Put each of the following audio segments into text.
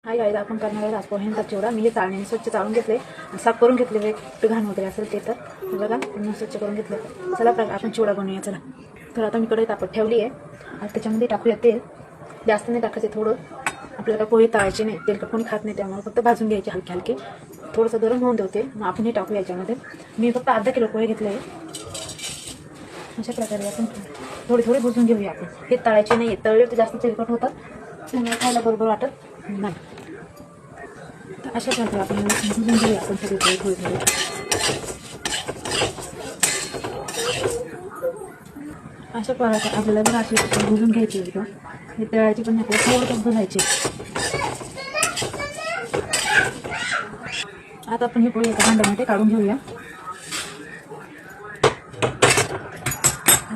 Hi guys, आपण करणार आहे आज पोह्यांचा चिवडा. मी हे चाळणीने स्वच्छ चाळून घेतले आणि साफ करून घेतले. वेग घाण वगैरे असेल ते तर बघा पूर्ण स्वच्छ करून घेतले. चला आपण चिवडा बनवूया. चला तर आता मी कढई तापत ठेवली आहे. आता त्याच्यामध्ये टाकूया तेल. जास्त नाही टाकायचे, थोडं. आपल्याला पोहे तळायचे नाही, तेल कोणी खात नाही, त्यामुळे फक्त भाजून घ्यायचे हलके हलके. थोडंसं गरम होऊन देते, मग आपण हे टाकूया याच्यामध्ये. मी फक्त अर्धा किलो पोहे घेतले आहे. अशा प्रकारे आपण थोडे थोडे भुजून घेऊया. आपण हे तळायचे नाही, तळले तर जास्त तेलकट होतात, त्यामुळे खायला बरोबर वाटत नाही. तर अशा प्रकारे आपण भुजून घेऊया. आपण थोडे थोडे अशा प्रकारे आपल्याला जर असे भुजून घ्यायचे होतं. हे तळायचे पण आपल्याला थोडं भुजायचे. आता आपण हे पोहे एका भांड्यामध्ये काढून घेऊया.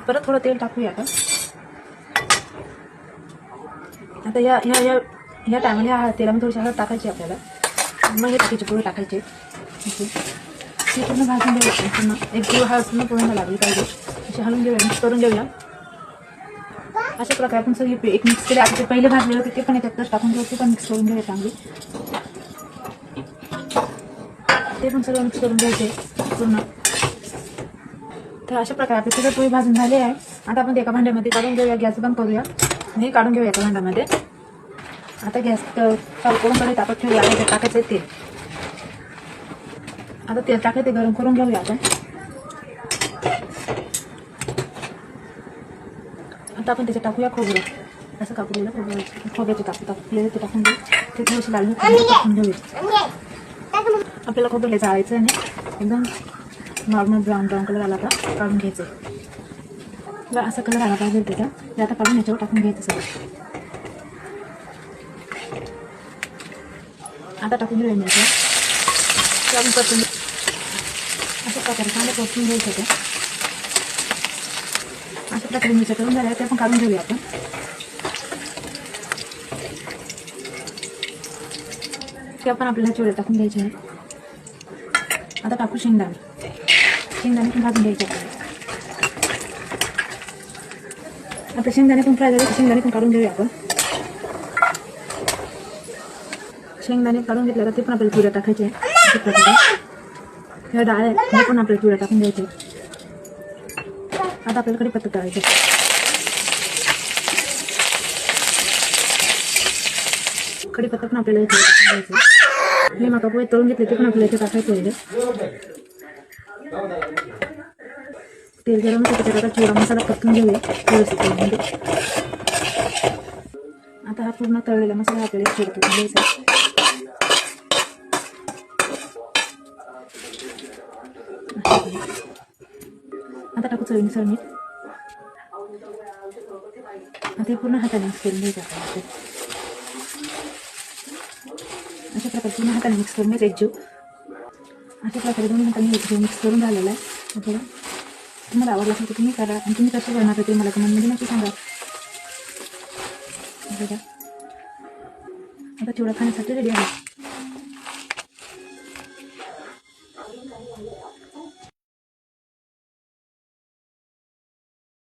परत थोडं तेल टाकूया. आता या या या या टायमाला ह्या तेलामध्ये थोडीशी हळद टाकायची आपल्याला. मग हे टाकायचे पोहे टाकायचे. हे पूर्ण भाजून घ्यायचं. पूर्ण एक किलो हळद पूर्ण पोह्यांना लागली पाहिजे. असे हलवून घेऊया, मिक्स करून घेऊया. अशा प्रकारे आपण सगळी एक मिक्स केले. आता ते पहिले भाजलेले होते ते पण याच्यात टाकून घेऊ, ते पण मिक्स करून घेऊया चांगली. ते पण सगळं मिक्स करून घ्यायचे पूर्ण. तर अशा प्रकारे आपले सगळे पोहे भाजून झाले आहे. आता आपण ते एका भांड्यामध्ये काढून घेऊया. गॅस बंद करूया. हे काढून घेऊया एका भांड्यामध्ये. आता गॅस चालू करून कडे तापत ठेवूया. आता टाकायचं तेल. आता तेल टाकायचं, ते गरम करून घेऊया आपण. आता आपण त्याच्यात टाकूया खोबरं. असं कापलेलं खोबऱ्याचे टाकलेलं ते टाकून घेऊ. ते थोडीशी लाल टाकून घेऊया. आपल्याला खोबरं जाळायचं आणि एकदम नॉर्मल ब्राऊन कलर आला का काढून घ्यायचं. किंवा असा कलर आला पाहिजे त्याचा, ते आता काढून याच्यावर टाकून घ्यायचं सगळं. आता टाकून घेऊया मी आपण परतून अशा प्रकारे चांगलं परतून घ्यायचं ते. अशा प्रकारे मिरच्या करून झाल्या ते आपण काढून घेऊया आपण. ते आपण आपल्याला चिवडे टाकून घ्यायचे आहे. आता टाकू शेंगदाणे पण भाजून घ्यायचे. आता शेंगदाणे पण फ्राय झाले, शेंगदाणे पण काढून घेऊया आपण. शेंगदाणे काढून घेतल्यावर ते पण आपल्याला चिवड्या टाकायचे. ह्या डाळ आहे हे पण आपल्याला चिवड्या टाकून द्यायचे. आता आपल्याला कढीपत्ता तळायचे. कढीपत्ता पण आपल्याला इथे टाकून द्यायचे. हे मका पोहे तळून घेतले ते पण आपल्याला इथे टाकायचे. तेल गरम होतं, त्याच्यात आता चिवडा मसाला परतून घेऊया थोडंसं तेलमध्ये. आता हा पूर्ण तळलेला मसाला आपल्याला चिवडा टाकून द्यायचा. आता टाकू चवीनुसार मीठ. आता हे पूर्ण हाताने मिक्स करून घ्यायचं आपल्याला. अशा प्रकारे पूर्ण हाताने मिक्स करून घ्यायचं एकजीव. अशा प्रकारे दोन्ही हाताने एकजीव मिक्स करून झालेला आहे. आपल्याला तुम्हाला आवडलं असेल तर तुम्ही करा आणि तुम्ही कसं बनवता ते मला कमेंटमध्ये नक्की सांगा. आता चिवडा खाण्यासाठी रेडी आहे.